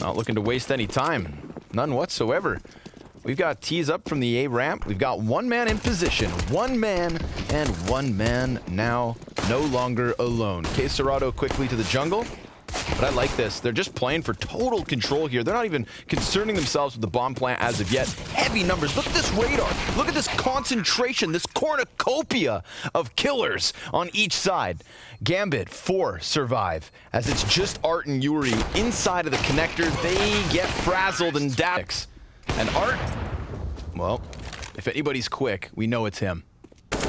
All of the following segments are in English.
Not looking to waste any time. None whatsoever. We've got tees up from the A ramp. We've got one man in position. One man, and one man now no longer alone. Serato quickly to the jungle. But I like this. They're just playing for total control here. They're not even concerning themselves with the bomb plant as of yet. Heavy numbers. Look at this radar. Look at this concentration, this cornucopia of killers on each side. Gambit, 4 survive. As it's just Art and Yuri inside of the connector. They get frazzled and dax. And Art, well, if anybody's quick, we know it's him.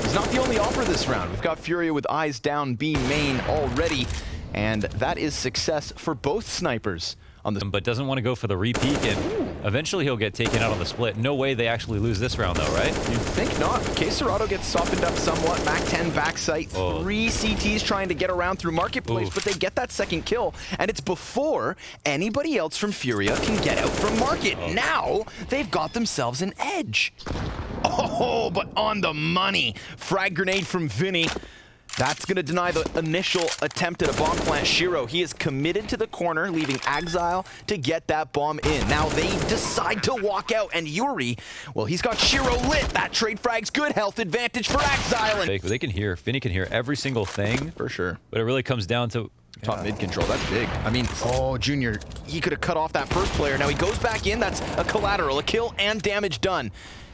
He's not the only offer this round. We've got Furia with eyes down B main already. And that is success for both snipers on the... But doesn't want to go for the repeat, and eventually he'll get taken out on the split. No way they actually lose this round, though, right? You'd think not. Serato gets softened up somewhat. Back 10, backside. Oh. 3 CTs trying to get around through Marketplace, Oof. but they get that second kill. And it's before anybody else from Furia can get out from Market. Oh. Now, they've got themselves an edge. Oh, but on the money. Frag grenade from Vinny. That's going to deny the initial attempt at a bomb plant. Shiro, he is committed to the corner, leaving Exile to get that bomb in. Now they decide to walk out, and Yuri, well, he's got Shiro lit. That trade frag's good health advantage for Exile. And They can hear, Finny can hear every single thing. for sure. But it really comes down to... Top mid control, that's big. I mean, oh, Junior, he could have cut off that first player. Now he goes back in, that's a collateral, a kill and damage done.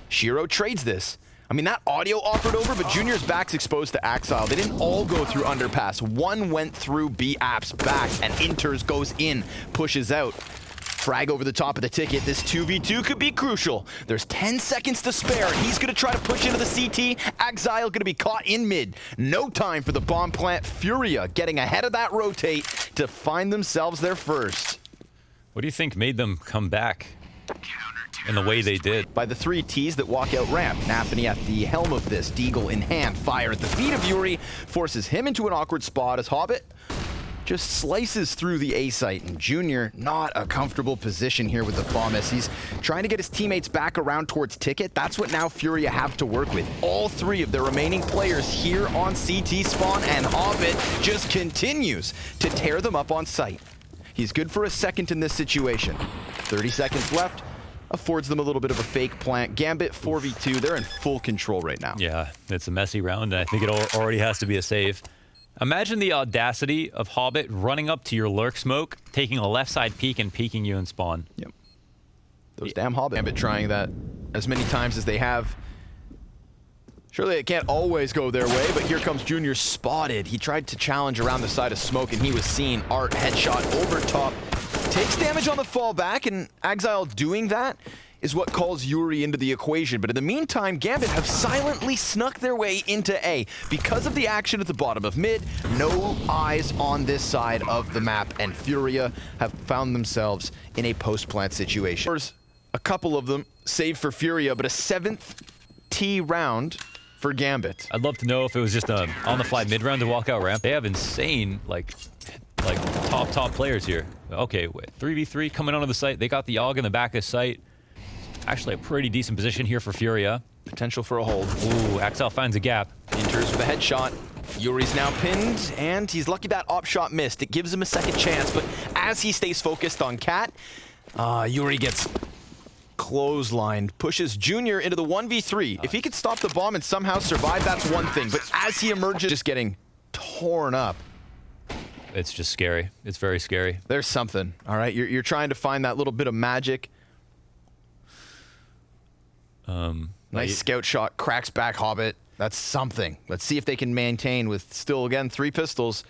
Shiro trades this. I mean, that audio offered over, but Junior's back's exposed to Exile. They didn't all go through underpass. One went through B-App's back, and Inters goes in, pushes out. Frag over the top of the ticket. This 2v2 could be crucial. There's 10 seconds to spare, and he's going to try to push into the CT. Exile going to be caught in mid. No time for the bomb plant. Furia getting ahead of that rotate to find themselves their first. What do you think made them come back in the way they did? By the 3 Ts that walk out ramp. Nafany at the helm of this, Deagle in hand. Fire at the feet of Yuri forces him into an awkward spot as Hobbit just slices through the A site. And Junior, not a comfortable position here with the bomb as he's trying to get his teammates back around towards Ticket. That's what now Furia have to work with. All 3 of their remaining players here on CT spawn, and Hobbit just continues to tear them up on site. He's good for a second in this situation. 30 seconds left. Affords them a little bit of a fake plant. Gambit 4v2, they're in full control right now. Yeah, it's a messy round, and I think it already has to be a save. Imagine the audacity of Hobbit running up to your lurk smoke, taking a left side peek and peeking you in spawn. Yep. Those damn Hobbit. Gambit trying that as many times as they have. Surely it can't always go their way, but here comes Junior spotted. He tried to challenge around the side of smoke, and he was seen. Art headshot over top. Takes damage on the fallback, and Exile doing that is what calls Yuri into the equation. But in the meantime, Gambit have silently snuck their way into A. Because of the action at the bottom of mid, no eyes on this side of the map, and Furia have found themselves in a post-plant situation. There's a couple of them, save for Furia, but a 7th T round for Gambit. I'd love to know if it was just a on-the-fly mid-round to walk out ramp. They have insane, like top players here. Okay, wait, 3v3 coming onto the site. They got the AUG in the back of site. Actually a pretty decent position here for Furia. Potential for a hold. Ooh, Exile finds a gap. Enters with a headshot. Yuri's now pinned, and he's lucky that op shot missed. It gives him a second chance, but as he stays focused on Cat, Yuri gets clotheslined, pushes Junior into the 1v3. If he could stop the bomb and somehow survive, that's one thing, but as he emerges, just getting torn up. It's just scary. It's very scary. There's something, all right? You're trying to find that little bit of magic. Nice scout shot, cracks back Hobbit. That's something. Let's see if they can maintain with still, again, 3 pistols.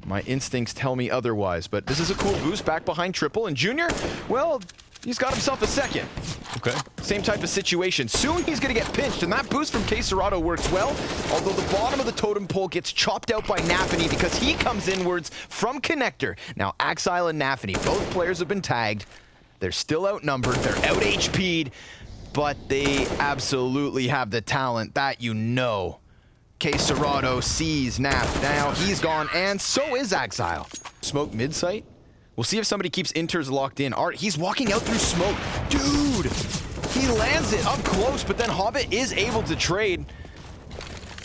My instincts tell me otherwise, but this is a cool boost back behind Triple, and Junior, well, he's got himself a second. Okay. Same type of situation. Soon he's going to get pinched, and that boost from Serato works well, although the bottom of the totem pole gets chopped out by Nafany because he comes inwards from Connector. Now, Exile and Nafany, both players have been tagged. They're still outnumbered. They're out HP'd, but they absolutely have the talent that you know. Serato sees Naf. Now he's gone, and so is Exile. Smoke mid-site. We'll see if somebody keeps Inters locked in. Art, he's walking out through smoke. Dude, he lands it up close, but then Hobbit is able to trade.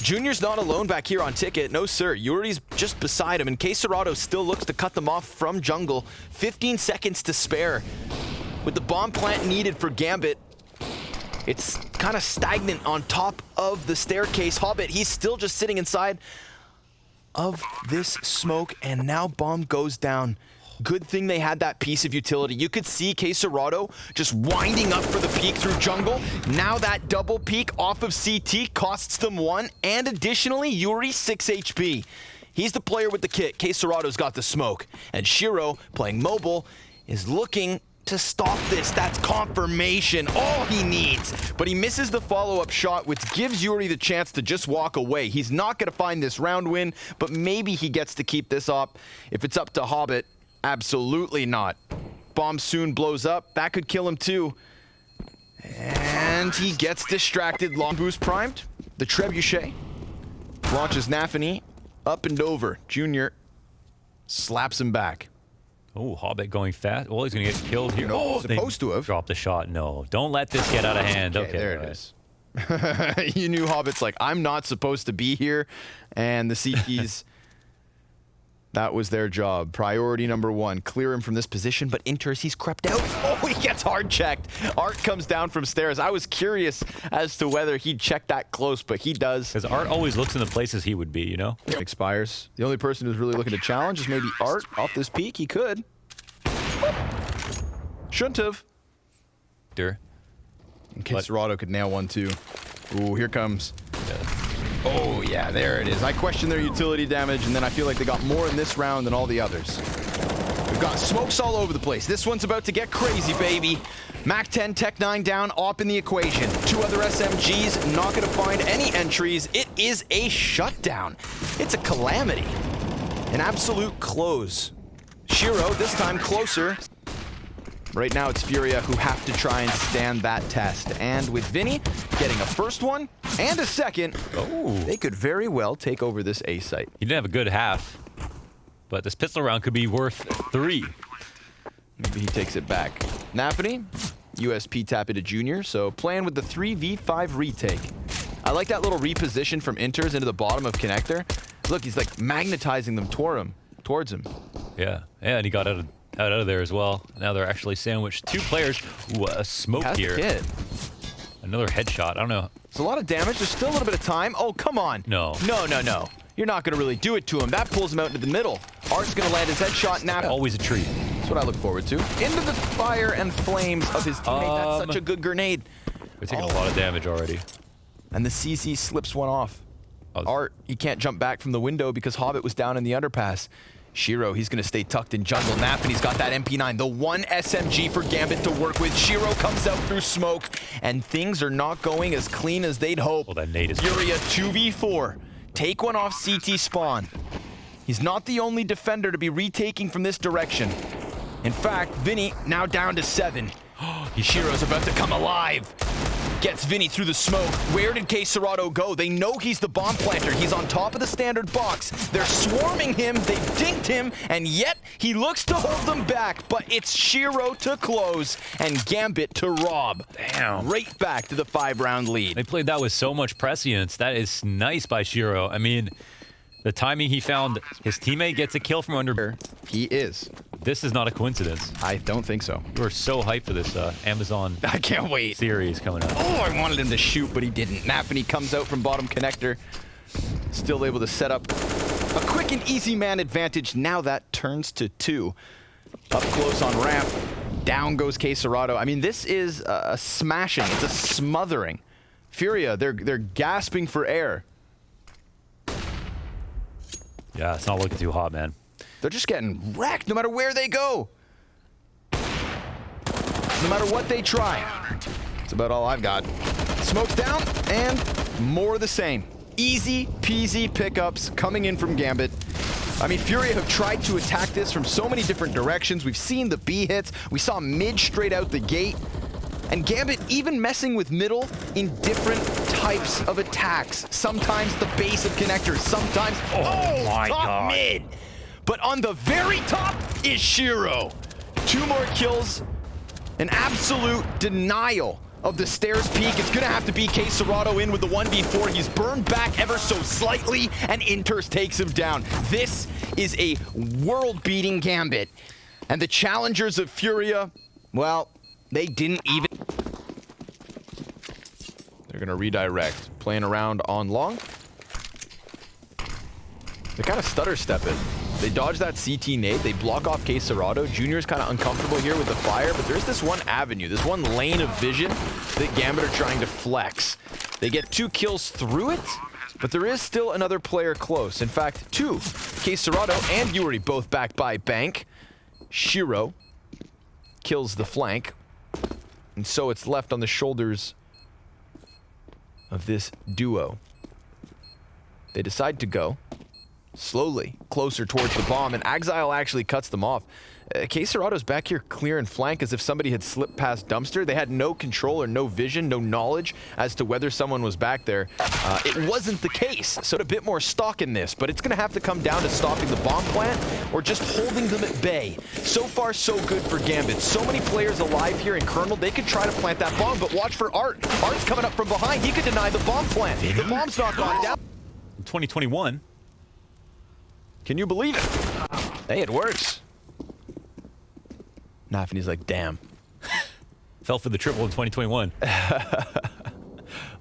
Junior's not alone back here on ticket. No, sir. Yuri's just beside him, and Quesarado still looks to cut them off from jungle. 15 seconds to spare. With the bomb plant needed for Gambit, it's kind of stagnant on top of the staircase. Hobbit, he's still just sitting inside of this smoke, and now bomb goes down. Good thing they had that piece of utility. You could see Quesarado just winding up for the peek through jungle. Now that double peek off of CT costs them 1, and additionally, Yuri 6 HP. He's the player with the kit. Quesarado's got the smoke. And Shiro, playing mobile, is looking to stop this. That's confirmation, all he needs. But he misses the follow-up shot, which gives Yuri the chance to just walk away. He's not going to find this round win, but maybe he gets to keep this up. If it's up to Hobbit, absolutely not. Bomb soon blows up. That could kill him too. And he gets distracted. Long boost primed. The Trebuchet launches Nafany up and over. Junior slaps him back. Oh, Hobbit going fast. Well, he's going to get killed here. No, supposed to have. Dropped the shot. No, don't let this get out of hand. Okay, there it is. You knew Hobbit's like, I'm not supposed to be here. And the CTs, that was their job. Priority number 1, clear him from this position, but enters, he's crept out. Oh, he gets hard checked. Art comes down from stairs. I was curious as to whether he'd check that close, but he does. Because Art always looks in the places he would be, you know? Expires. The only person who's really looking to challenge is maybe Art off this peak. He could. Shouldn't have. Sure. And Quesarado could nail one too. Ooh, here comes. Oh, yeah, there it is. I question their utility damage, and then I feel like they got more in this round than all the others. We've got smokes all over the place. This one's about to get crazy, baby. Mac 10, Tech 9 down, op in the equation. 2 other SMGs, not going to find any entries. It is a shutdown. It's a calamity. An absolute close. Shiro, this time closer. Right now, it's Furia who have to try and stand that test. And with Vinny getting a first one and a second, they could very well take over this A site. He didn't have a good half, but this pistol round could be worth 3. Maybe he takes it back. Nafany, USP tap into Junior, so playing with the 3v5 retake. I like that little reposition from Inters into the bottom of Connector. Look, he's like magnetizing them towards him. Yeah, and he got out of there as well. Now they're actually sandwiched 2 players. Ooh, a smoke here. Kid. Another headshot. I don't know. It's a lot of damage. There's still a little bit of time. Oh, come on. No. No. You're not going to really do it to him. That pulls him out into the middle. Art's going to land his headshot now. Always a treat. That's what I look forward to. Into the fire and flames of his teammate. That's such a good grenade. We're taking a lot of damage already. And the CC slips one off. Oh. Art, he can't jump back from the window because Hobbit was down in the underpass. Shiro, he's going to stay tucked in jungle. Nafany's got that MP9, the one SMG for Gambit to work with. Shiro comes out through smoke, and things are not going as clean as they'd hope. Well, that nade is Furia 2v4. Take one off CT spawn. He's not the only defender to be retaking from this direction. In fact, Vinny now down to 7. Shiro's about to come alive. Gets Vinny through the smoke. Where did Quesarado go? They know he's the bomb planter. He's on top of the standard box. They're swarming him. They dinked him, and yet he looks to hold them back. But it's Shiro to close and Gambit to rob. Damn. Right back to the 5-round lead. They played that with so much prescience. That is nice by Shiro. I mean, the timing he found, his teammate gets a kill from under. He is. This is not a coincidence. I don't think so. We were so hyped for this Amazon I can't wait. series coming up. Oh, I wanted him to shoot, but he didn't. Nafany comes out from bottom connector. Still able to set up a quick and easy man advantage. Now that turns to 2. Up close on ramp. Down goes Quesarado. I mean, this is a smashing. It's a smothering. Furia, they're gasping for air. Yeah, it's not looking too hot, man. They're just getting wrecked no matter where they go. No matter what they try. That's about all I've got. Smoke's down, and more of the same. Easy peasy pickups coming in from Gambit. I mean, Furia have tried to attack this from so many different directions. We've seen the B hits. We saw mid straight out the gate. And Gambit even messing with middle in different types of attacks. Sometimes the base of connectors, sometimes my top God. mid. But on the very top is Shiro. 2 more kills, an absolute denial of the stairs peak. It's gonna have to be K Serato in with the 1v4. He's burned back ever so slightly, and Inters takes him down. This is a world-beating Gambit. And the challengers of Furia, well, they didn't even... They're gonna redirect. Playing around on long. They kind of stutter step it. They dodge that CT nade. They block off K Serato. Junior's kind of uncomfortable here with the fire, but there's this one avenue, this one lane of vision that Gambit are trying to flex. They get 2 kills through it, but there is still another player close. In fact, 2. K Serato and Yuri both backed by Bank. Shiro kills the flank, and so it's left on the shoulders of this duo. They decide to go slowly closer towards the bomb, and Exile actually cuts them off. K Serato's back here clearing flank as if somebody had slipped past Dumpster. They had no control or no vision, no knowledge as to whether someone was back there. It wasn't the case, so a bit more stock in this, but it's going to have to come down to stopping the bomb plant or just holding them at bay. So far, so good for Gambit. So many players alive here in Colonel. They could try to plant that bomb, but watch for Art. Art's coming up from behind. He could deny the bomb plant. The bomb's not gone down. In 2021. Can you believe it? Hey, it works. Nafany's like, damn. Fell for the triple in 2021.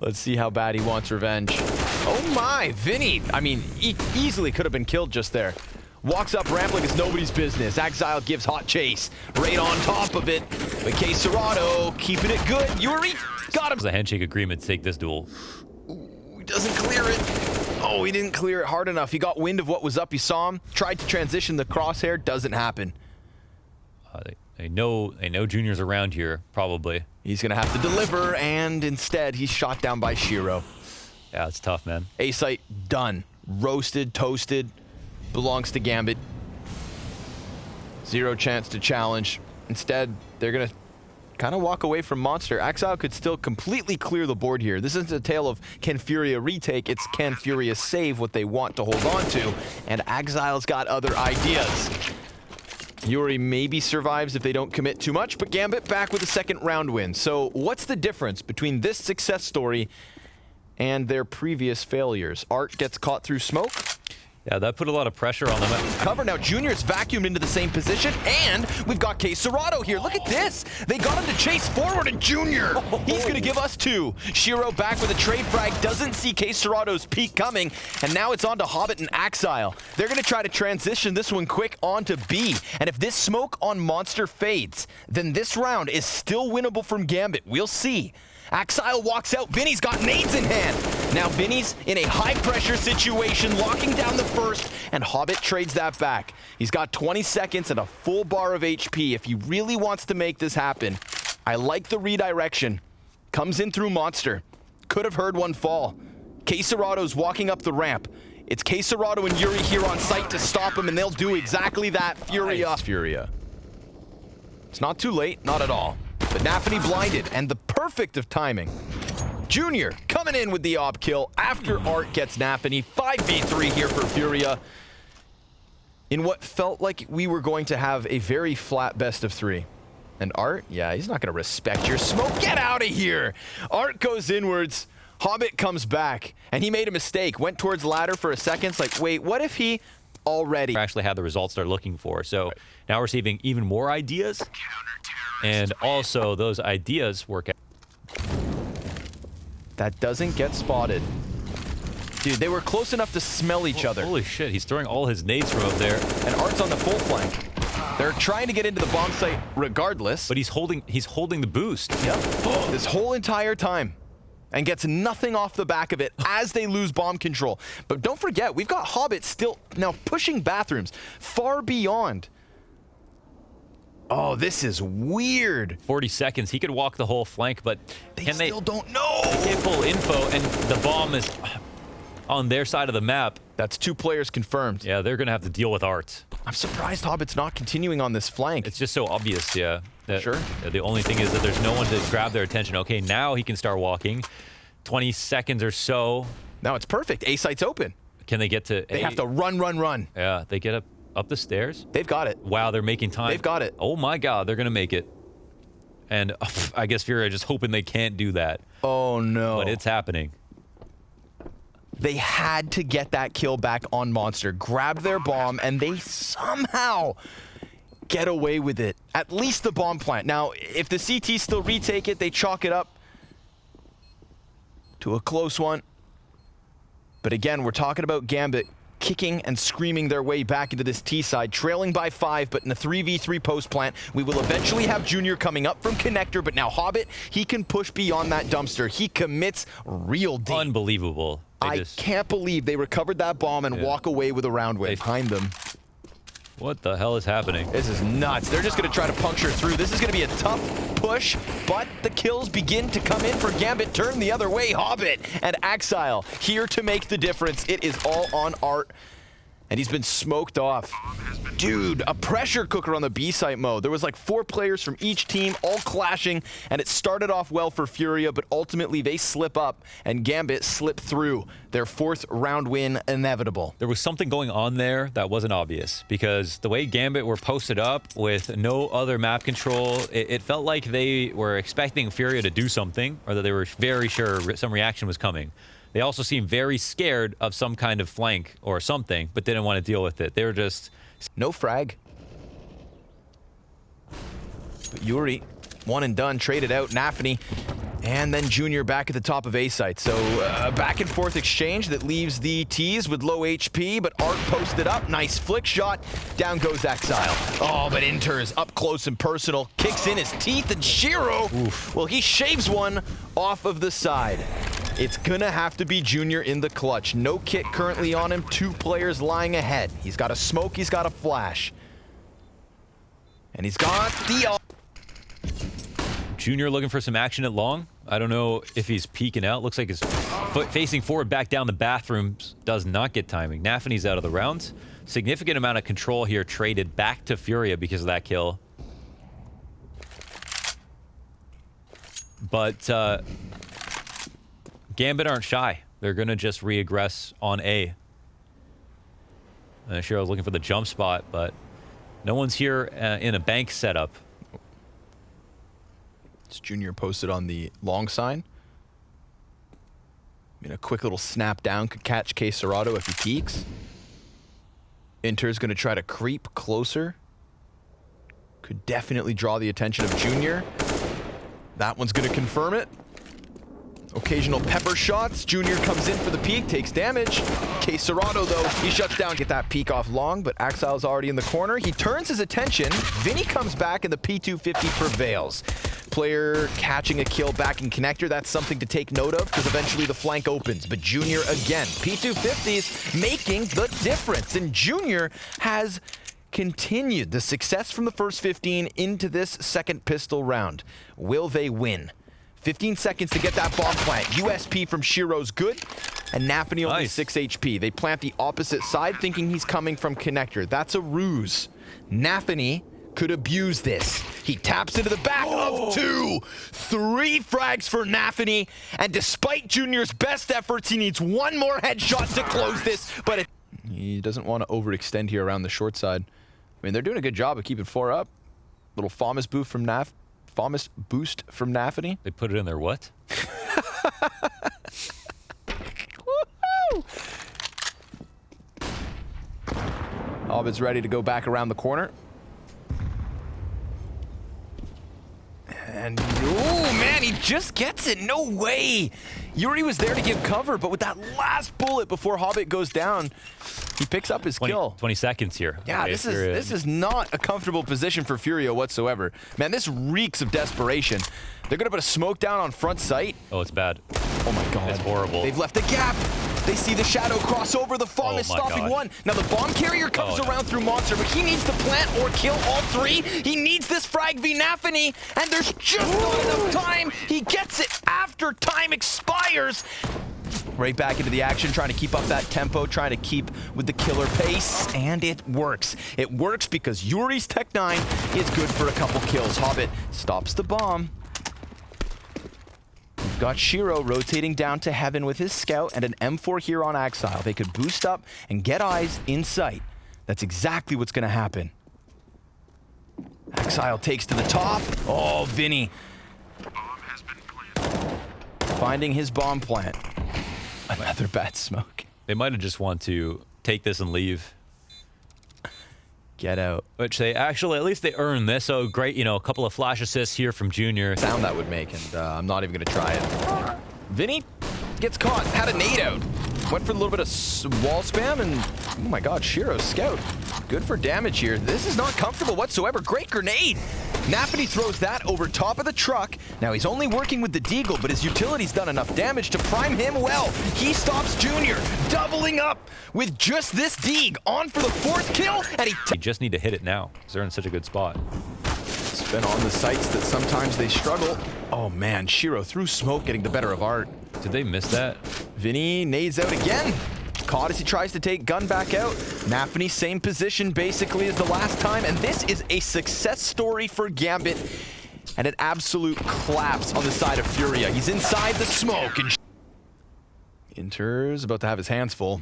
Let's see how bad he wants revenge. Oh my, Vinny. I mean, easily could have been killed just there. Walks up ramp like it's nobody's business. Exile gives hot chase. Right on top of it. But K Serato keeping it good. Yuri got him. It was a handshake agreement to take this duel. Ooh, he doesn't clear it. Oh, he didn't clear it hard enough. He got wind of what was up. He saw him. Tried to transition the crosshair. Doesn't happen. They know Junior's around here, probably. He's going to have to deliver, and instead, he's shot down by Shiro. Yeah, it's tough, man. A-site done. Roasted, toasted. Belongs to Gambit. 0 chance to challenge. Instead, they're going to kind of walk away from Monster. Exile could still completely clear the board here. This isn't a tale of can Furia retake, it's can Furia save what they want to hold on to, and Exile's got other ideas. Yuri maybe survives if they don't commit too much, but Gambit back with a 2nd round win. So what's the difference between this success story and their previous failures? Art gets caught through smoke. Yeah, that put a lot of pressure on them. Cover now. Junior's vacuumed into the same position, and we've got K Serato here. Look at this. They got him to chase forward, and Junior, he's going to give us 2. Shiro back with a trade frag, doesn't see K Serato's peak coming, and now it's on to Hobbit and Exile. They're going to try to transition this one quick onto B, and if this smoke on Monster fades, then this round is still winnable from Gambit. We'll see. Exile walks out. Vinny's got nades in hand. Now Vinny's in a high-pressure situation, locking down the first, and Hobbit trades that back. He's got 20 seconds and a full bar of HP. If he really wants to make this happen, I like the redirection. Comes in through Monster. Could have heard one fall. K Serato's walking up the ramp. It's K Serato and Yuri here on site to stop him, and they'll do exactly that. Furia. Nice. Furia. It's not too late, not at all. But Nafany blinded, and the perfect of timing. Junior coming in with the ob kill after Art gets Nafany. 5v3 here for Furia. In what felt like we were going to have a very flat best of 3. And Art, yeah, he's not going to respect your smoke. Get out of here! Art goes inwards. Hobbit comes back, and he made a mistake. Went towards ladder for a second. It's like, wait, what if he already Actually had the results they're looking for. So now we're receiving even more ideas. And also, those ideas work out. That doesn't get spotted. Dude, they were close enough to smell each other. Holy shit, he's throwing all his nades from up there. And Art's on the full flank. They're trying to get into the bomb site regardless. But he's holding the boost. Yep. This whole entire time. And gets nothing off the back of it as they lose bomb control. But don't forget, we've got Hobbit still now pushing bathrooms far beyond. Oh, this is weird. 40 seconds. He could walk the whole flank, but They still don't know. Get full info, and the bomb is on their side of the map. That's 2 players confirmed. Yeah, they're going to have to deal with Art. I'm surprised Hobbit's not continuing on this flank. It's just so obvious, yeah. Sure. The only thing is that there's no one to grab their attention. Okay, now he can start walking. 20 seconds or so. Now it's perfect. A site's open. Can they get to They have to run. Yeah, they get up the stairs. They've got it. Wow, they're making time. They've got it. Oh my God, they're going to make it. And I guess Furia just hoping they can't do that. Oh, no. But it's happening. They had to get that kill back on Monster, grab their bomb, and they somehow get away with it. At least the bomb plant. Now, if the CT still retake it, they chalk it up to a close one. But again, we're talking about Gambit kicking and screaming their way back into this T side, trailing by 5, but in a 3v3 post plant, we will eventually have Junior coming up from connector, but now Hobbit, he can push beyond that dumpster. He commits real deep. Unbelievable. I can't believe they recovered that bomb and walk away with a round win behind them. What the hell is happening? This is nuts. They're just going to try to puncture through. This is going to be a tough push, but the kills begin to come in for Gambit. Turn the other way. Hobbit and Axile here to make the difference. It is all on Art, and he's been smoked off. Dude, a pressure cooker on the B site mode. There was like 4 players from each team all clashing, and it started off well for Furia, but ultimately they slip up, and Gambit slip through. Their 4th round win inevitable. There was something going on there that wasn't obvious, because the way Gambit were posted up with no other map control, it felt like they were expecting Furia to do something, or that they were very sure some reaction was coming. They also seemed very scared of some kind of flank or something, but didn't want to deal with it. They were just... No frag. But Yuri, one and done, traded out. Nafany, and then Junior back at the top of A site. So back and forth exchange that leaves the T's with low HP, but Art posted up. Nice flick shot. Down goes Exile. Oh, but Inter is up close and personal. Kicks in his teeth, and Shiro, well, he shaves one off of the side. It's gonna have to be Junior in the clutch. No kit currently on him. 2 players lying ahead. He's got a smoke, he's got a flash. And he's got the... Junior looking for some action at long. I don't know if he's peeking out. Looks like his foot facing forward back down the bathrooms. Does not get timing. Nafany's out of the round. Significant amount of control here traded back to Furia because of that kill. But Gambit aren't shy. They're going to just re-aggress on A. Sure, I was looking for the jump spot, but no one's here in a bank setup. It's Junior posted on the long sign. I mean, a quick little snap down could catch K Serato if he peeks. Inter's going to try to creep closer. Could definitely draw the attention of Junior. That one's going to confirm it. Occasional pepper shots. Junior comes in for the peek, takes damage. K Serato, though, he shuts down, get that peek off long, but Axile's already in the corner. He turns his attention. Vinny comes back, and the P250 prevails. Player catching a kill back in connector, that's something to take note of, because eventually the flank opens. But Junior again, P250s making the difference, and Junior has continued the success from the first 15 into this second pistol round. Will they win? 15 seconds to get that bomb plant. USP from Shiro's good, and Nafany only 6 HP. They plant the opposite side, thinking he's coming from connector. That's a ruse. Nafany could abuse this. He taps into the back of 2. 3 frags for Nafany, and despite Junior's best efforts, he needs 1 more headshot to close this, but he doesn't want to overextend here around the short side. I mean, they're doing a good job of keeping 4 up. Little Famas boost from Nafany. They put it in there what? Hobbit's ready to go back around the corner. And, oh man, he just gets it. No way. Yuri was there to give cover, but with that last bullet before Hobbit goes down, he picks up his kill. 20 seconds here. Yeah, okay, this is not a comfortable position for Furia whatsoever. Man, this reeks of desperation. They're going to put a smoke down on front sight. Oh, it's bad. Oh my god. It's horrible. They've left a gap. They see the shadow cross over. The Fawn is stopping one. Now the bomb carrier comes around through Monster, but he needs to plant or kill all 3. He needs this frag v Nafany, and there's just not enough time. He gets it after time expires. Right back into the action, trying to keep up that tempo, trying to keep with the killer pace, and it works. It works because Yuri's Tech 9 is good for a couple kills. Hobbit stops the bomb. We've got Shiro rotating down to heaven with his scout and an M4 here on Axile. They could boost up and get eyes in sight. That's exactly what's going to happen. Exile takes to the top. Oh, Vinny. Finding his bomb plant. Another bad smoke. They might have just want to take this and leave. Get out. Which they actually, at least they earned this. So great, you know, a couple of flash assists here from Junior. Sound that would make, and I'm not even going to try it. Vinny gets caught. Had a nade out. Went for a little bit of wall spam, and oh my god, Shiro scout. Good for damage here. This is not comfortable whatsoever. Great grenade. Nafany throws that over top of the truck. Now he's only working with the Deagle, but his utility's done enough damage to prime him well. He stops Junior, doubling up with just this Deag. On for the 4th kill, and They just need to hit it now, because they're in such a good spot. It's been on the sites that sometimes they struggle. Oh man, Shiro through smoke getting the better of Art. Did they miss that? Vinny nades out again. Caught as he tries to take gun back out. Nafany, same position basically as the last time, and this is a success story for Gambit and an absolute collapse on the side of Furia. He's inside the smoke, and Inter's about to have his hands full.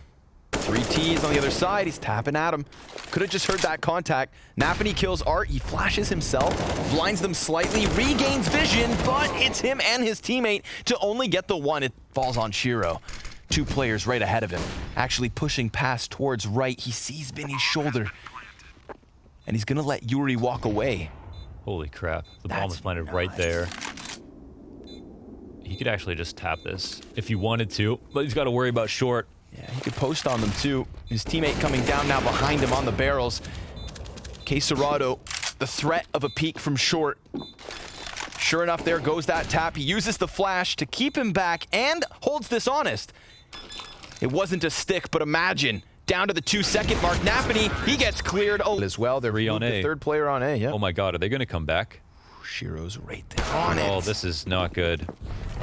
3 T's on the other side. He's tapping at him. Could have just heard that contact. Nafany kills Art. He flashes himself, blinds them slightly, regains vision, but it's him and his teammate to only get the one. It falls on Shiro. 2 players right ahead of him, actually pushing past towards right. He sees Vinny's shoulder, and he's gonna let Yuri walk away. Holy crap. The bomb was planted right there. He could actually just tap this if he wanted to, but he's got to worry about short. Yeah, he could post on them too. His teammate coming down now behind him on the barrels. Quesarado, the threat of a peek from short. Sure enough, there goes that tap. He uses the flash to keep him back and holds this honest. It wasn't a stick, but imagine. Down to the 2-second mark. Nafany, he gets cleared. Oh, as well. They're on A. The 3rd player on A, yeah. Oh my god, are they going to come back? Shiro's right there on it. Oh, this is not good.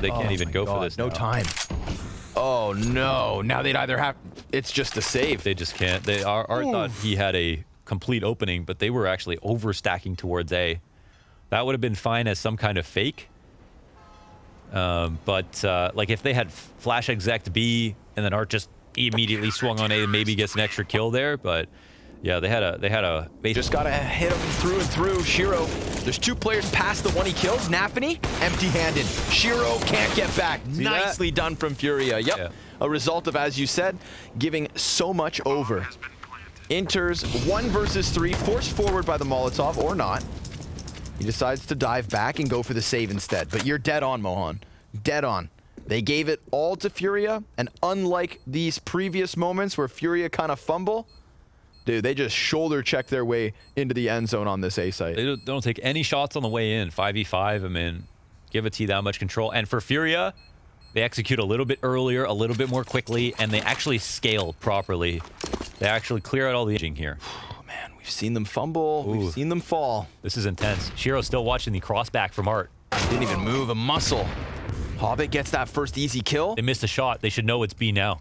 They can't even go for this No now. time. Oh no, now they'd either have, it's just a save. They just can't. Art thought he had a complete opening, but they were actually overstacking towards A. That would have been fine as some kind of fake. But like if they had flash exec B and then Art just immediately swung on A and maybe gets an extra kill there, but yeah, they had a just gotta hit him through and through. Shiro, there's 2 players past the one he kills. Nafany, empty-handed. Shiro can't get back. Nicely done from Furia. Yep, yeah. A result of, as you said, giving so much over. Enters 1 versus 3, forced forward by the Molotov, or not. He decides to dive back and go for the save instead. But you're dead on, Mohan. Dead on. They gave it all to Furia, and unlike these previous moments where Furia kind of fumble, dude, they just shoulder check their way into the end zone on this A site. They don't take any shots on the way in. 5v5, I mean, give a T that much control. And for Furia, they execute a little bit earlier, a little bit more quickly, and they actually scale properly. They actually clear out all the aging here. Oh, man, we've seen them fumble. Ooh. We've seen them fall. This is intense. Shiro's still watching the crossback from Art. Didn't even move a muscle. Hobbit gets that first easy kill. They missed a shot. They should know it's B now.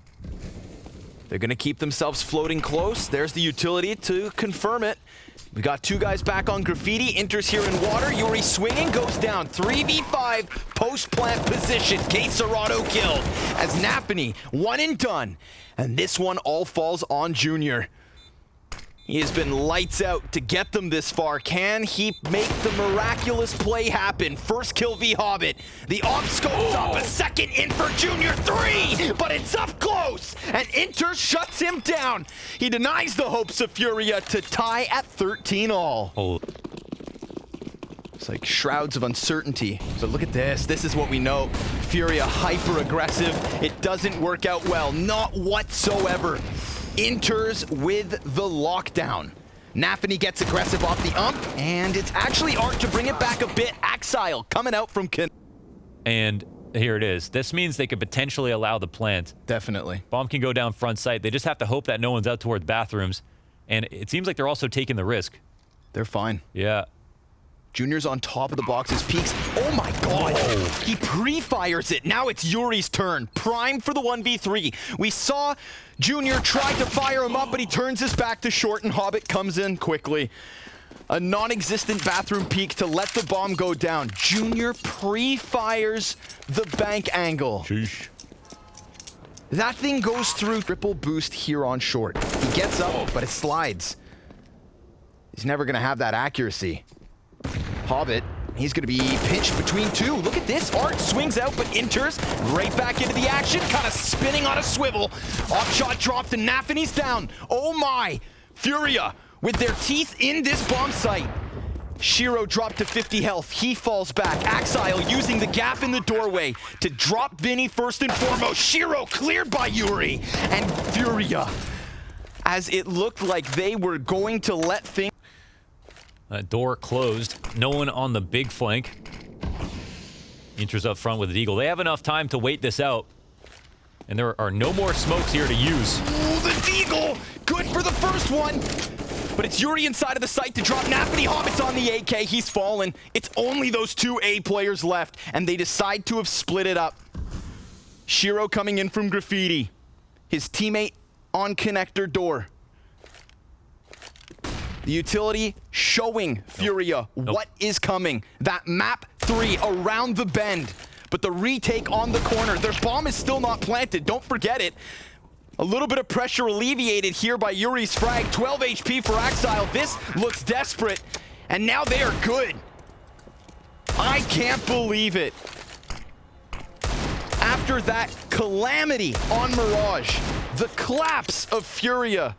They're going to keep themselves floating close. There's the utility to confirm it. We got 2 guys back on Graffiti. Enters here in water. Yuri swinging, goes down. 3v5, post-plant position. Quesarado killed. As Nafany, 1 and done. And this one all falls on Junior. He has been lights out to get them this far. Can he make the miraculous play happen? First kill v Hobbit. The op scopes up, a second in for Junior, 3, but it's up close, and Inter shuts him down. He denies the hopes of Furia to tie at 13 all. Oh. It's like shrouds of uncertainty. So look at this. This is what we know. Furia hyper aggressive. It doesn't work out well, not whatsoever. Enters with the lockdown. Nafany gets aggressive off the ump, and it's actually Art to bring it back a bit. Axile coming out from And here it is. This means they could potentially allow the plant. Definitely. Bomb can go down front site. They just have to hope that no one's out towards bathrooms. And it seems like they're also taking the risk. They're fine. Yeah. Junior's on top of the boxes, peeks. Oh my god! Whoa. He pre-fires it. Now it's Yuri's turn. Primed for the 1v3. We saw Junior try to fire him up, but he turns his back to short, and Hobbit comes in quickly. A non-existent bathroom peek to let the bomb go down. Junior pre-fires the bank angle. Sheesh. That thing goes through. Triple boost here on short. He gets up, but it slides. He's never going to have that accuracy. Hobbit, he's going to be pinched between two. Look at this. Art swings out, but enters right back into the action, kind of spinning on a swivel. Off shot dropped, and Nafany's down. Oh my! Furia with their teeth in this bomb site. Shiro dropped to 50 health. He falls back. Axile using the gap in the doorway to drop Vinny first and foremost. Shiro cleared by Yuri. And Furia, as it looked like they were going to let things... Door closed. No one on the big flank. Inter's up front with the Eagle. They have enough time to wait this out. And there are no more smokes here to use. Ooh, the Deagle! Good for the first one! But it's Yuri inside of the site to drop Nafany. Hobbit's on the AK. He's fallen. It's only those two A players left, and they decide to have split it up. Shiro coming in from Graffiti. His teammate on connector door. The utility showing Furia what is coming. That map 3 around the bend. But the retake on the corner. Their bomb is still not planted. Don't forget it. A little bit of pressure alleviated here by Yuri's frag. 12 HP for Axile. This looks desperate. And now they are good. I can't believe it. After that calamity on Mirage, the collapse of Furia.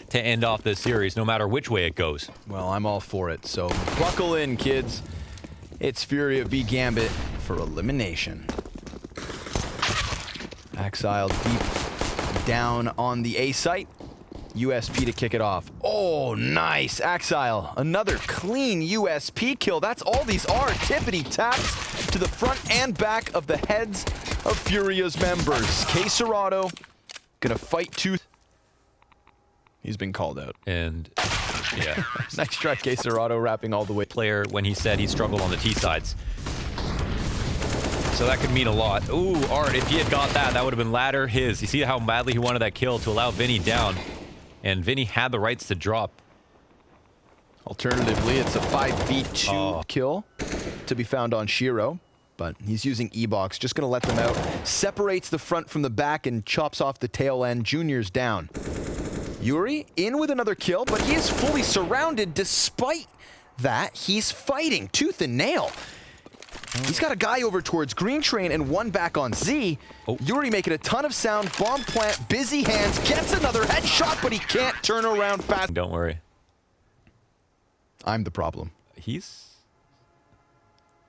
To end off this series, no matter which way it goes. Well, I'm all for it. So buckle in, kids. It's Furia v Gambit for elimination. Axile deep down on the A site. USP to kick it off. Oh, nice. Axile, another clean USP kill. That's all these are. Tippity taps to the front and back of the heads of Furia's members. K Serrato gonna fight tooth. He's been called out. And yeah. Nice try, K Serrato, wrapping all the way. Player when he said he struggled on the T sides. So that could mean a lot. Ooh, Art, if he had got that, that would have been ladder his. You see how badly he wanted that kill to allow Vinny down. And Vinny had the rights to drop. Alternatively, it's a 5v2 kill to be found on Shiro. But he's using E-Box, just going to let them out. Separates the front from the back and chops off the tail end. Junior's down. Yuri in with another kill, but he is fully surrounded. Despite that, he's fighting tooth and nail. He's got a guy over towards Green Train and one back on Z. Yuri making a ton of sound. Bomb plant, busy hands, gets another headshot, but he can't turn around fast. Don't worry. I'm the problem. He's...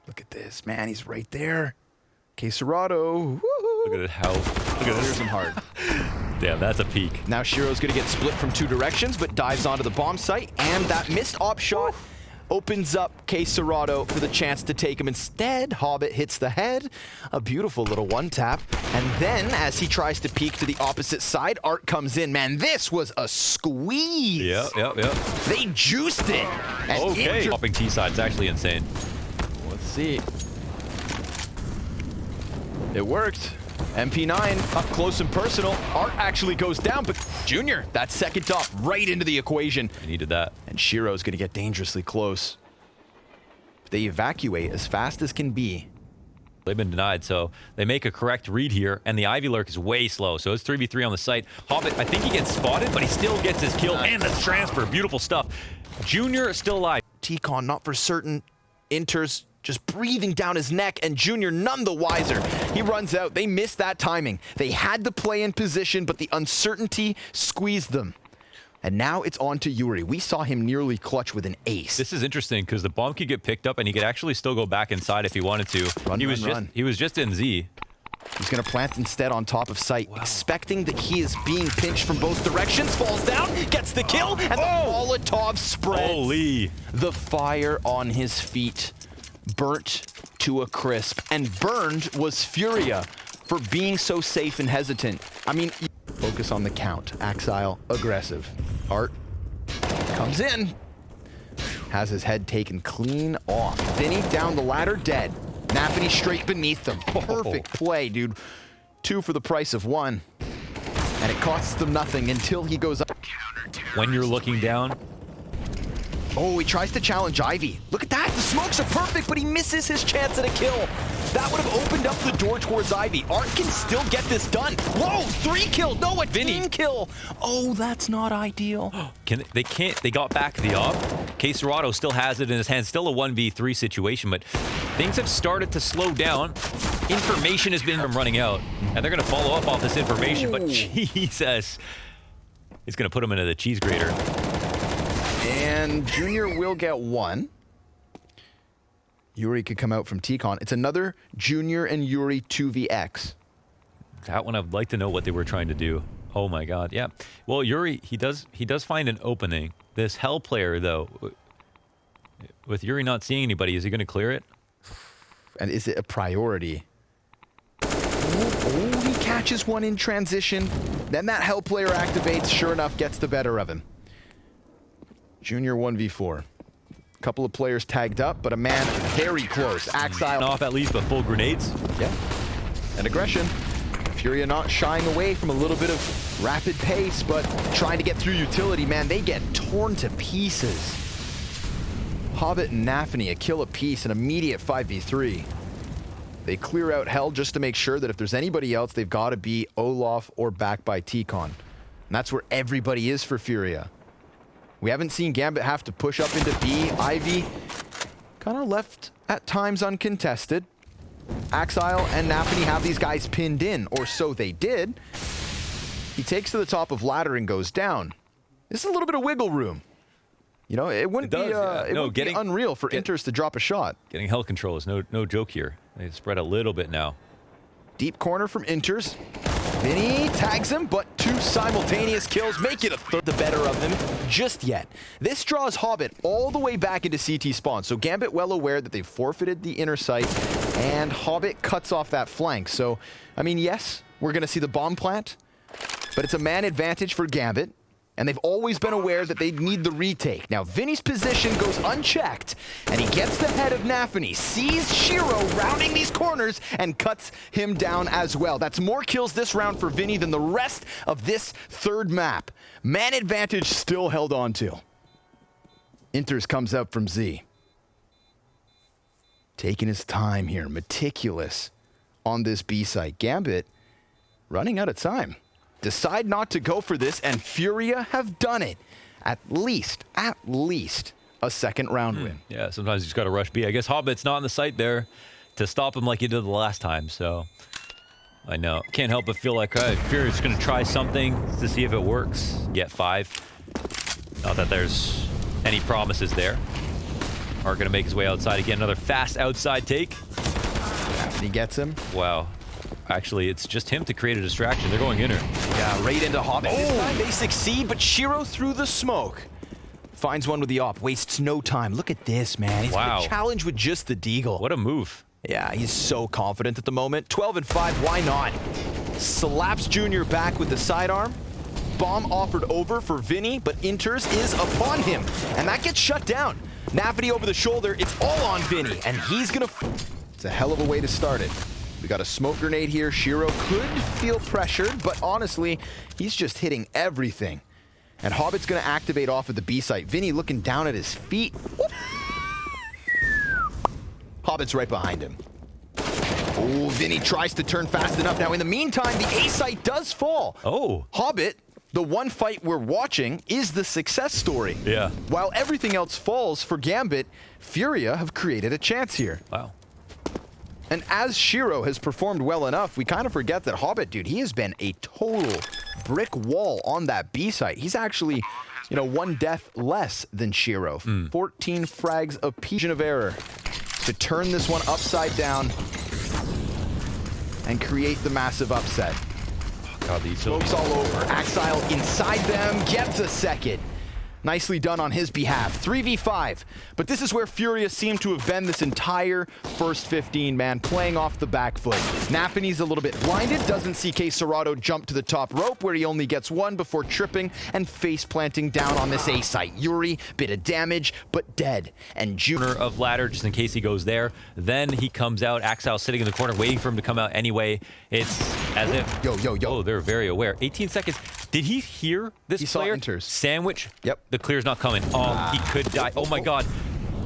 Look at this, man. He's right there. K Serrato. Look at it, how... Look at this. Him hard. Damn, that's a peak. Now Shiro's going to get split from two directions, but dives onto the bomb site, and that missed op shot opens up K Serrato for the chance to take him. Instead, Hobbit hits the head. A beautiful little one tap. And then, as he tries to peek to the opposite side, Art comes in. Man, this was a squeeze. Yep. They juiced it. And okay. Dropping T side is actually insane. Let's see. It worked. MP9 up close and personal. Art actually goes down, but Junior, that second top right into the equation. I needed that. And Shiro's going to get dangerously close. They evacuate as fast as can be. They've been denied, so they make a correct read here, and the Ivy Lurk is way slow, so it's 3v3 on the site. Hobbit, I think he gets spotted, but he still gets his kill and the transfer. Beautiful stuff. Junior still alive. T-Con, not for certain, enters, just breathing down his neck, and Junior none the wiser. He runs out. They missed that timing. They had to play in position, but the uncertainty squeezed them. And now it's on to Yuri. We saw him nearly clutch with an ace. This is interesting because the bomb could get picked up and he could actually still go back inside if he wanted to. He was just in Z. He's going to plant instead on top of site, expecting that he is being pinched from both directions. Falls down, gets the kill, and the Molotov spreads. Holy. The fire on his feet burnt to a crisp. And burned was Furia for being so safe and hesitant. I mean, focus on the count. Axile, aggressive. Art comes in. Has his head taken clean off. Vinny down the ladder, dead. Nafany straight beneath them. Perfect play, dude. 2 for the price of 1. And it costs them nothing until he goes up. When you're looking down. Oh, he tries to challenge Ivy. Look at that. The smokes are perfect, but he misses his chance at a kill. That would have opened up the door towards Ivy. Art can still get this done. Whoa, 3 kills. No, a team kill. Oh, that's not ideal. They can't. They got back the op. Caserado still has it in his hands. Still a 1v3 situation, but things have started to slow down. Information has been running out, and they're going to follow up off this information, but Jesus. It's going to put him into the cheese grater. And Junior will get 1. Yuri could come out from T-Con. It's another Junior and Yuri 2vx. That one, I'd like to know what they were trying to do. Oh my God, yeah. Well, Yuri, he does find an opening. This Hell player, though, with Yuri not seeing anybody, is he going to clear it? And is it a priority? Oh, he catches one in transition. Then that Hell player activates, sure enough, gets the better of him. Junior 1v4. Couple of players tagged up, but a man very close. Axile off at least, but full grenades. Yeah. And aggression. Furia not shying away from a little bit of rapid pace, but trying to get through utility. Man, they get torn to pieces. Hobbit and Nafany, a kill apiece, an immediate 5v3. They clear out Hell just to make sure that if there's anybody else, they've got to be Olaf or backed by T-Con. And that's where everybody is for Furia. We haven't seen Gambit have to push up into B. Ivy kind of left at times uncontested. Axile and Nafany have these guys pinned in, or so they did. He takes to the top of ladder and goes down. This is a little bit of wiggle room. You know, it wouldn't be unreal for Inters to drop a shot. Getting Hell control is no joke here. They spread a little bit now. Deep corner from Inters. Vinny tags him, but 2 simultaneous kills make it a third the better of him just yet. This draws Hobbit all the way back into CT spawn, so Gambit well aware that they've forfeited the inner sight, and Hobbit cuts off that flank. So, I mean, yes, we're going to see the bomb plant, but it's a man advantage for Gambit, and they've always been aware that they need the retake. Now, Vinny's position goes unchecked, and he gets the head of Nafany, sees Shiro rounding these corners, and cuts him down as well. That's more kills this round for Vinny than the rest of this third map. Man advantage still held on to. Inters comes up from Z. Taking his time here, meticulous on this B site. Gambit running out of time. Decide not to go for this, and Furia have done it. At least a second round win. Yeah, sometimes you just got to rush B. I guess Hobbit's not on the site there to stop him like he did the last time, so I know. Can't help but feel like Furia's going to try something to see if it works. Get 5. Not that there's any promises there. Are going to make his way outside again. Another fast outside take. He gets him. Wow. Actually, it's just him to create a distraction. They're going inner. Yeah, right into Hobbit. This time they succeed, but Shiro through the smoke. Finds one with the op, wastes no time. Look at this, man. He's got a challenge with just the deagle. What a move. Yeah, he's so confident at the moment. 12 and 5, why not? Slaps Junior back with the sidearm. Bomb offered over for Vinny, but Inters is upon him. And that gets shut down. Nafany over the shoulder, it's all on Vinny, and he's gonna... It's a hell of a way to start it. We got a smoke grenade here. Shiro could feel pressured, but honestly, he's just hitting everything. And Hobbit's going to activate off of the B site. Vinny looking down at his feet. Whoop. Hobbit's right behind him. Oh, Vinny tries to turn fast enough. Now, in the meantime, the A site does fall. Oh. Hobbit, the one fight we're watching, is the success story. Yeah. While everything else falls for Gambit, Furia have created a chance here. Wow. And as Shiro has performed well enough, we kind of forget that Hobbit, dude, he has been a total brick wall on that B site. He's actually, you know, 1 death less than Shiro. 14 frags apiece of error to turn this one upside down and create the massive upset. Oh, God, these Smoke's all over. Axile inside them, gets a second. Nicely done on his behalf. 3v5. But this is where Furia seemed to have been this entire first 15, man, playing off the back foot. Nafany's a little bit blinded, doesn't see Caserado jump to the top rope where he only gets 1 before tripping and face planting down on this A site. Yuri, bit of damage, but dead. And Junior of ladder, just in case he goes there. Then he comes out. Axile sitting in the corner, waiting for him to come out anyway. It's as if... Yo. Oh, they're very aware. 18 seconds. Did he hear this player? Inters. Sandwich? Yep. The clear's not coming. Oh, he could die. Oh, my God.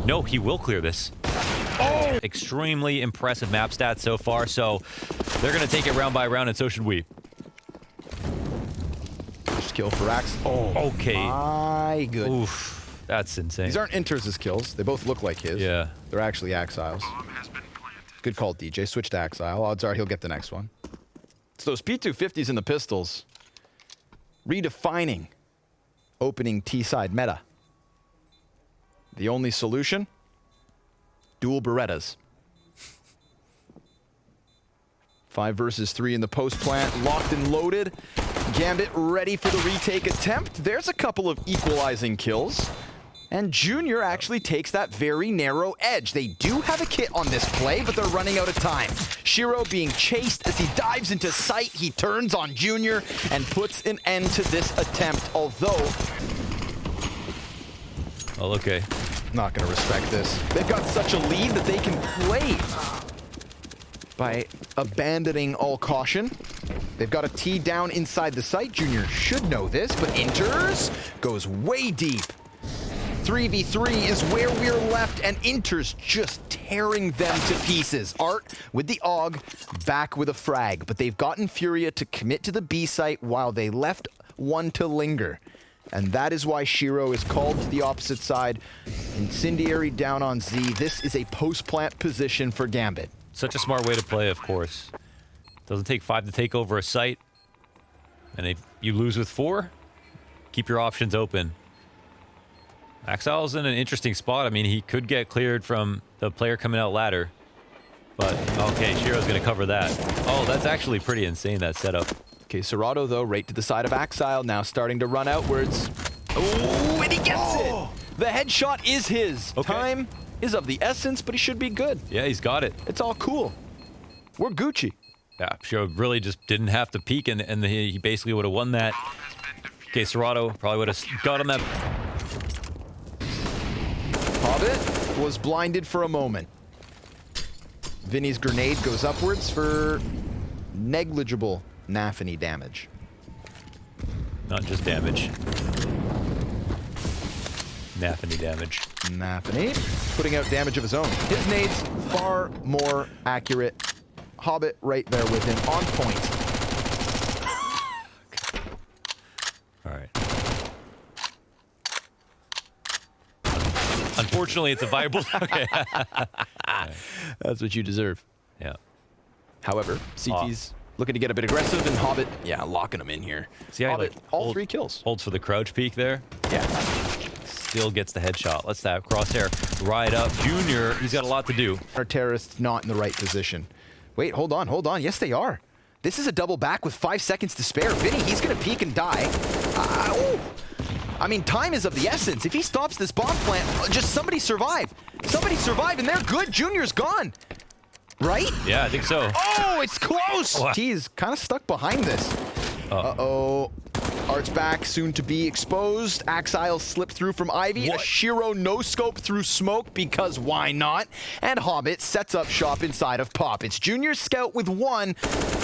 No, he will clear this. Oh, Extremely impressive map stats so far, so they're going to take it round by round, and so should we. First kill for Axe. Oh, Okay. my goodness. Oof, that's insane. These aren't Inters' kills. They both look like his. Yeah. They're actually Axile's. Good call, DJ. Switch to Axile. Odds are he'll get the next one. It's those P250s and the pistols. Redefining opening T-side meta. The only solution? Dual Berettas. 5 versus 3 in the post plant. Locked and loaded. Gambit ready for the retake attempt. There's a couple of equalizing kills. And Junior actually takes that very narrow edge. They do have a kit on this play, but they're running out of time. Shiro being chased as he dives into sight. He turns on Junior and puts an end to this attempt, although... Oh, okay. Not going to respect this. They've got such a lead that they can play by abandoning all caution. They've got a T down inside the site. Junior should know this, but Inters goes way deep. 3v3 is where we're left, and Inters just tearing them to pieces. Art with the AUG, back with a frag, but they've gotten Furia to commit to the B site while they left one to linger. And that is why Shiro is called to the opposite side. Incendiary down on Z. This is a post-plant position for Gambit. Such a smart way to play, of course. Doesn't take 5 to take over a site. And if you lose with 4, keep your options open. Axile's in an interesting spot. I mean, he could get cleared from the player coming out ladder. But, okay, Shiro's going to cover that. Oh, that's actually pretty insane, that setup. Okay, Serato, though, right to the side of Axile, now starting to run outwards. Oh, and he gets it! The headshot is his. Okay. Time is of the essence, but he should be good. Yeah, he's got it. It's all cool. We're Gucci. Yeah, Shiro really just didn't have to peek, and he basically would have won that. Okay, Serato probably would have got on that. Hobbit was blinded for a moment. Vinny's grenade goes upwards for negligible Nafany damage. Not just damage. Nafany damage. Nafany putting out damage of his own. His nades far more accurate. Hobbit right there with him on point. All right. Unfortunately, it's a viable. Okay. That's what you deserve. Yeah. However, CT's looking to get a bit aggressive, and Hobbit, yeah, locking him in here. See how he, Hobbit, like, all 3 kills. Holds for the crouch peek there. Yeah. Still gets the headshot. Let's have Crosshair right up. Junior, he's got a lot to do. Our terrorists not in the right position. Wait, hold on, hold on. Yes, they are. This is a double back with 5 seconds to spare. Vinny, he's going to peek and die. Ooh. I mean, time is of the essence. If he stops this bomb plant, just somebody survive. Somebody survive, and they're good. Junior's gone. Right? Yeah, I think so. Oh, it's close. Oh. T's kind of stuck behind this. Uh-oh. Art's back, soon to be exposed. Axile slipped through from Ivy. What? A Shiro no-scope through smoke, because why not? And Hobbit sets up shop inside of Pop. It's Junior Scout with 1,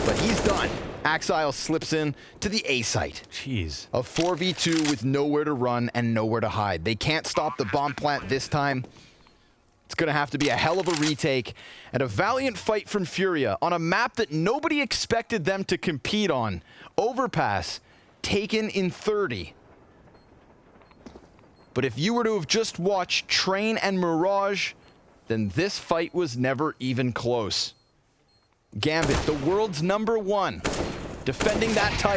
but he's done. Axile slips in to the A site. Jeez. A 4v2 with nowhere to run and nowhere to hide. They can't stop the bomb plant this time. It's going to have to be a hell of a retake and a valiant fight from Furia on a map that nobody expected them to compete on. Overpass, taken in 30. But if you were to have just watched Train and Mirage, then this fight was never even close. Gambit, the world's #1, defending that title.